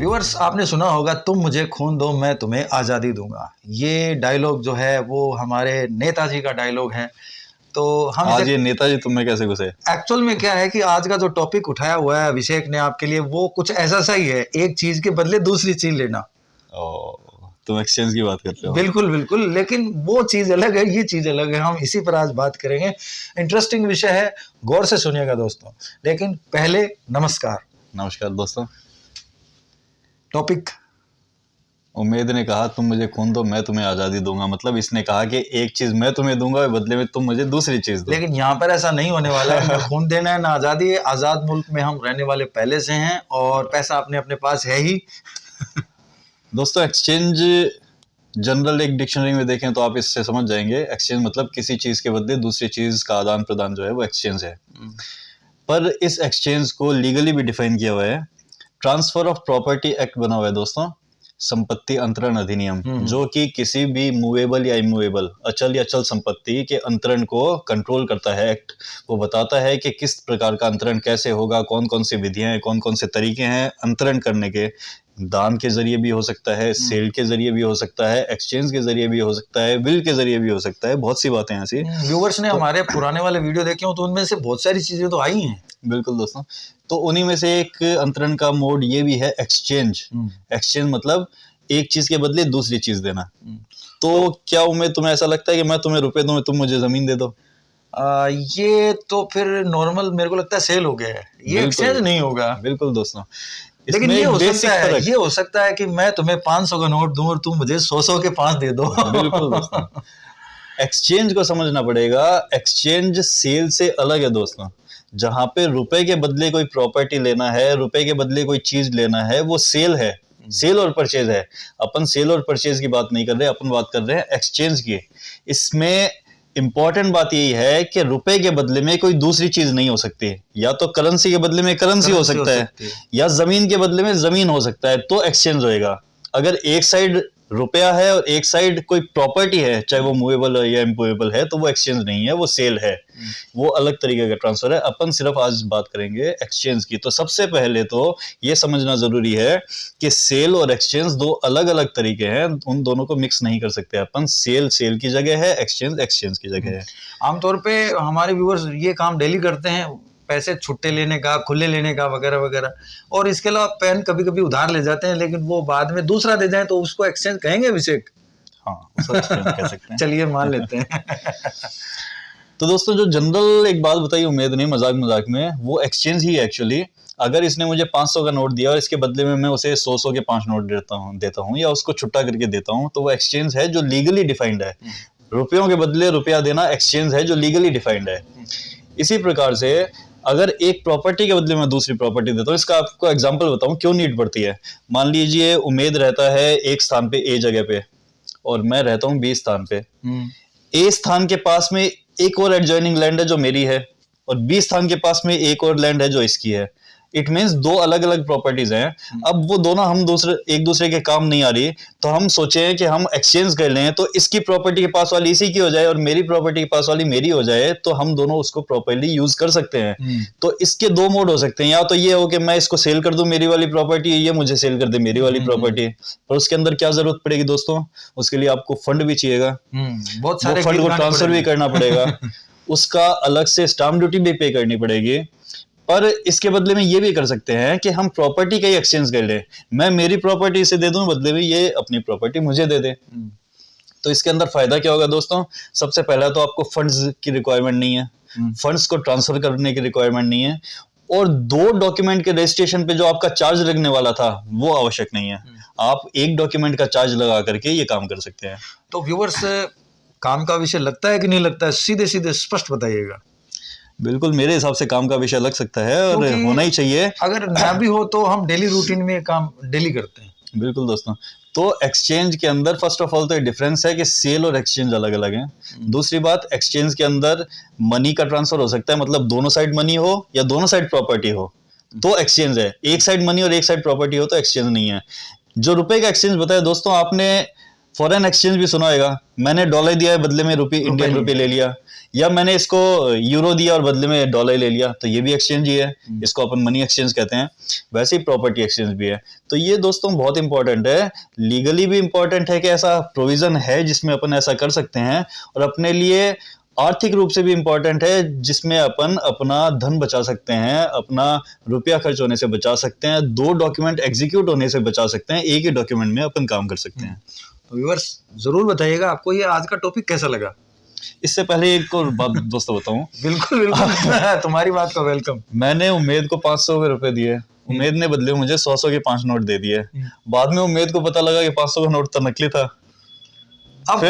Viewers, आपने सुना होगा तुम मुझे खून दो मैं तुम्हें आज़ादी दूंगा। ये डायलॉग जो है वो हमारे नेताजी का डायलॉग है। तो हम आज ये नेताजी तुम में कैसे घुसे? एक्चुअल में क्या है कि आज का जो टॉपिक उठाया हुआ है अभिषेक ने आपके लिए, वो कुछ ऐसा सा ही है, एक चीज के बदले दूसरी चीज लेना। तुम एक्सचेंज की बात करते हो? बिल्कुल बिल्कुल, लेकिन वो चीज अलग है, ये चीज अलग है। हम इसी पर आज बात करेंगे। इंटरेस्टिंग विषय है, गौर से सुनिएगा दोस्तों। लेकिन पहले नमस्कार। नमस्कार दोस्तों। टॉपिक, उम्मेद ने कहा तुम मुझे खून दो मैं तुम्हें आजादी दूंगा। मतलब इसने कहा कि एक चीज मैं तुम्हें दूंगा, बदले में तुम मुझे दूसरी चीज दो। लेकिन यहाँ पर ऐसा नहीं होने वाला है। ना खून देना है ना आज़ादी है। आज़ाद मुल्क में हम रहने वाले पहले से हैं और पैसा अपने अपने पास है ही। दोस्तों, एक्सचेंज जनरल एक डिक्शनरी में देखें तो आप इससे समझ जाएंगे। एक्सचेंज मतलब किसी चीज के बदले दूसरी चीज का आदान प्रदान जो है वो एक्सचेंज है। पर इस एक्सचेंज को लीगली भी डिफाइन किया हुआ है। ट्रांसफर ऑफ प्रॉपर्टी एक्ट बना हुआ है दोस्तों, संपत्ति अंतरण अधिनियम, जो कि किसी भी मूवेबल या इमूवेबल, अचल या चल संपत्ति के अंतरण को कंट्रोल करता है। एक्ट वो बताता है कि किस प्रकार का अंतरण कैसे होगा, कौन कौन सी विधियां हैं, कौन कौन से तरीके हैं अंतरण करने के। दान के जरिए भी हो सकता है, सेल के जरिए भी हो सकता है, एक्सचेंज के जरिए भी हो सकता है, विल के जरिए भी हो सकता है। बहुत सी बातें ऐसी। व्यूअर्स ने हमारे पुराने वाले वीडियो देखे हो तो उनमें से बहुत सारी चीजें तो आई हैं। बिल्कुल दोस्तों। तो उन्हीं में से एक अंतरण का मोड ये भी है, एक्सचेंज। एक्सचेंज मतलब एक चीज के बदले दूसरी चीज देना। तो क्या उम्मीद तुम्हें ऐसा लगता है कि मैं तुम्हें रुपए दूं तुम मुझे जमीन दे दो? ये तो फिर नॉर्मल मेरे को लगता है सेल हो गया है, ये एक्सचेंज नहीं होगा। बिल्कुल दोस्तों। लेकिन ये हो सकता है कि मैं तुम्हें 500 का नोट दूं और तुम मुझे 100 के 5 दे दो। बिल्कुल दोस्तों। एक्सचेंज को समझना पड़ेगा। एक्सचेंज सेल से अलग है दोस्तों। जहां पे रुपए के बदले कोई प्रॉपर्टी लेना है, रुपए के बदले कोई चीज लेना है, वो सेल है। सेल और परचेज है। अपन सेल और परचेज की बात नहीं कर रहे, अपन बात कर रहे हैं एक्सचेंज की। इसमें इंपॉर्टेंट बात यही है कि रुपए के बदले में कोई दूसरी चीज नहीं हो सकती। या तो करेंसी के बदले में करेंसी हो सकता है, या जमीन के बदले में जमीन हो सकता है, तो एक्सचेंज होएगा। अगर एक साइड रुपया है और एक साइड कोई प्रॉपर्टी है, चाहे वो मूवेबल या इमूवेबल है, तो वो एक्सचेंज नहीं है, वो सेल है। वो अलग तरीके का ट्रांसफर है। अपन सिर्फ आज बात करेंगे एक्सचेंज की। तो सबसे पहले तो ये समझना जरूरी है कि सेल और एक्सचेंज दो अलग अलग तरीके हैं। उन दोनों को मिक्स नहीं कर सकते अपन। सेल सेल की जगह है, एक्सचेंज एक्सचेंज की जगह है। आमतौर पे हमारे व्यूअर्स ये काम डेली करते हैं, पैसे छुट्टे लेने का, खुले लेने का, वगैरह वगैरह। और इसके अलावा पेन कभी कभी उधार ले जाते हैं, लेकिन वो बाद में दूसरा दे जाए तो उसको एक्सचेंज कहेंगे अभिषेक? हाँ, कह सकते हैं। चलिए मान लेते हैं। तो दोस्तों, जो जनरल एक बात बताई उम्मीद ने मजाक मजाक में, वो एक्सचेंज ही है एक्चुअली। अगर इसने मुझे 500 का नोट दिया और इसके बदले में मैं उसे 100 के 5 नोट देता हूँ या उसको छुट्टा करके देता हूँ, तो वो एक्सचेंज है जो लीगली डिफाइंड है। रुपयों के बदले रुपया देना एक्सचेंज है जो लीगली डिफाइंड है। इसी प्रकार से अगर एक प्रॉपर्टी के बदले में दूसरी प्रॉपर्टी देता हूँ, इसका आपको एग्जांपल बताऊं क्यों नीड पड़ती है। मान लीजिए उम्मेद रहता है एक स्थान पे, ए जगह पे, और मैं रहता हूँ बी स्थान पे। ए स्थान के पास में एक और एडजॉइनिंग लैंड है जो मेरी है, और बी स्थान के पास में एक और लैंड है जो इसकी है। इट मीन्स दो अलग अलग प्रॉपर्टीज हैं। अब वो दोनों हम एक दूसरे के काम नहीं आ रही, तो हम सोचे कि हम एक्सचेंज कर लें, तो इसकी प्रॉपर्टी के पास वाली इसी की हो जाए और मेरी प्रॉपर्टी के पास वाली मेरी हो जाए, तो हम दोनों उसको प्रॉपर्ली यूज कर सकते हैं। तो इसके दो मोड हो सकते हैं। या तो ये हो कि मैं इसको सेल कर दूं मेरी वाली प्रॉपर्टी, ये मुझे सेल कर दे मेरी वाली प्रॉपर्टी। पर उसके अंदर क्या जरूरत पड़ेगी दोस्तों? उसके लिए आपको फंड भी चाहिएगा, बहुत सारे फंड को ट्रांसफर भी करना पड़ेगा, उसका अलग से स्टाम्प ड्यूटी भी पे करनी पड़ेगी। पर इसके बदले में ये भी कर सकते हैं कि हम प्रॉपर्टी का ही एक्सचेंज कर ले। मैं मेरी प्रॉपर्टी इसे दे दूं, बदले में ये अपनी प्रॉपर्टी मुझे दे दे। तो इसके अंदर फायदा क्या होगा दोस्तों? सबसे पहला तो आपको फंड्स की रिक्वायरमेंट नहीं है, फंड्स को ट्रांसफर करने की रिक्वायरमेंट नहीं है, और दो डॉक्यूमेंट के रजिस्ट्रेशन पे जो आपका चार्ज लगने वाला था वो आवश्यक नहीं है। आप एक डॉक्यूमेंट का चार्ज लगा करके ये काम कर सकते हैं। तो व्यूअर्स, काम का विषय लगता है कि नहीं लगता है? सीधे सीधे स्पष्ट बताइएगा। बिल्कुल, मेरे हिसाब से काम का विषय लग सकता है और होना ही चाहिए। अगर ना भी हो तो हम डेली रूटीन में काम डेली करते हैं। बिल्कुल दोस्तों। तो एक्सचेंज के अंदर फर्स्ट ऑफ ऑल तो डिफरेंस है कि सेल और एक्सचेंज अलग अलग हैं। दूसरी बात, एक्सचेंज के अंदर मनी का ट्रांसफर हो सकता है, मतलब दोनों साइड मनी हो या दोनों साइड प्रॉपर्टी हो, तो एक्सचेंज है। एक साइड मनी और एक साइड प्रॉपर्टी हो तो एक्सचेंज नहीं है। जो रुपए का एक्सचेंज बताया दोस्तों आपने, फॉरेन एक्सचेंज भी सुना होगा, मैंने डॉलर दिया है बदले में इंडियन रुपए ले लिया, या मैंने इसको यूरो दिया और बदले में डॉलर ले लिया, तो ये भी एक्सचेंज ही है, इसको अपन मनी एक्सचेंज कहते हैं। वैसे ही प्रॉपर्टी एक्सचेंज भी है। तो ये दोस्तों बहुत इंपॉर्टेंट है, लीगली भी इंपॉर्टेंट है कि ऐसा प्रोविजन है जिसमें अपन ऐसा कर सकते हैं, और अपने लिए आर्थिक रूप से भी इंपॉर्टेंट है जिसमें अपन अपना धन बचा सकते हैं, अपना रुपया खर्च होने से बचा सकते हैं, 2 डॉक्यूमेंट एग्जीक्यूट होने से बचा सकते हैं, एक ही डॉक्यूमेंट में अपन काम कर सकते हैं। तो व्यूअर्स जरूर बताइएगा आपको ये आज का टॉपिक कैसा लगा। इससे पहले एक और बात दोस्तों बताऊं। बिल्कुल बिल्कुल तुम्हारी बात का वेलकम। मैंने उम्मेद को 500 के रुपए दिए, उम्मेद ने बदले मुझे 100 के 5 नोट दे दिए। बाद में उम्मेद को पता लगा कि 500 का नोट तो नकली था। अब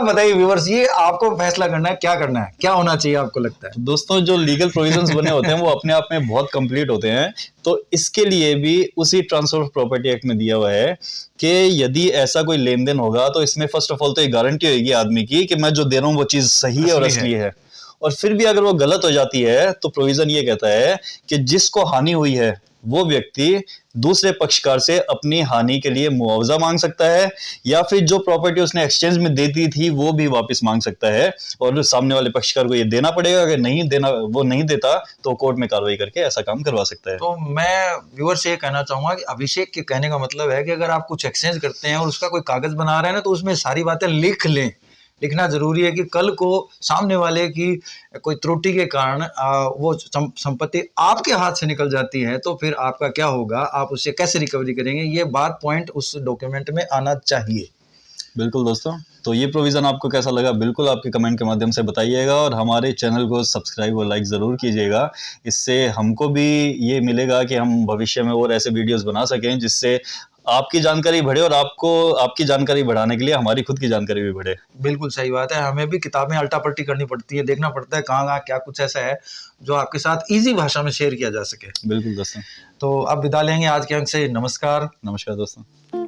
बताइए व्यूअर्स, ये आपको फैसला करना है, क्या करना है, क्या होना चाहिए आपको लगता है। दोस्तों जो लीगल प्रोविजंस बने होते हैं वो अपने आप में बहुत कंप्लीट होते हैं। तो इसके लिए भी उसी ट्रांसफर ऑफ प्रॉपर्टी एक्ट में दिया हुआ है कि यदि ऐसा कोई लेन देन होगा तो इसमें फर्स्ट ऑफ ऑल तो एक गारंटी होगी आदमी की कि मैं जो दे रहा हूँ वो चीज सही है और असली है। और फिर भी अगर वो गलत हो जाती है तो प्रोविजन ये कहता है कि जिसको हानि हुई है वो व्यक्ति दूसरे पक्षकार से अपनी हानि के लिए मुआवजा मांग सकता है, या फिर जो प्रॉपर्टी उसने एक्सचेंज में दे दी थी वो भी वापस मांग सकता है, और सामने वाले पक्षकार को ये देना पड़ेगा। अगर नहीं देना, वो नहीं देता तो कोर्ट में कार्रवाई करके ऐसा काम करवा सकता है। तो मैं व्यूअर से ये कहना चाहूंगा कि अभिषेक के कहने का मतलब है कि अगर आप कुछ एक्सचेंज करते हैं और उसका कोई कागज बना रहे हैं ना, तो उसमें सारी बातें लिख लें। लिखना जरूरी है कि कल को सामने वाले की कोई त्रुटि के कारण वो संपत्ति आपके हाथ से निकल जाती है तो फिर आपका क्या होगा, आप उससे कैसे रिकवरी करेंगे, ये बात पॉइंट उस डॉक्यूमेंट में आना चाहिए। बिल्कुल दोस्तों, तो ये प्रोविजन आपको कैसा लगा बिल्कुल आपके कमेंट के माध्यम से बताइएगा, और हमारे चैनल को सब्सक्राइब और लाइक ज़रूर कीजिएगा। इससे हमको भी ये मिलेगा कि हम भविष्य में और ऐसे वीडियोस बना सकें जिससे आपकी जानकारी बढ़े, और आपको आपकी जानकारी बढ़ाने के लिए हमारी खुद की जानकारी भी बढ़े। बिल्कुल सही बात है, हमें भी किताबें अल्टा पट्टी करनी पड़ती है, देखना पड़ता है कहाँ क्या कुछ ऐसा है जो आपके साथ इजी भाषा में शेयर किया जा सके। बिल्कुल दोस्तों, तो अब विदा लेंगे आज के अंक से। नमस्कार। नमस्कार दोस्तों।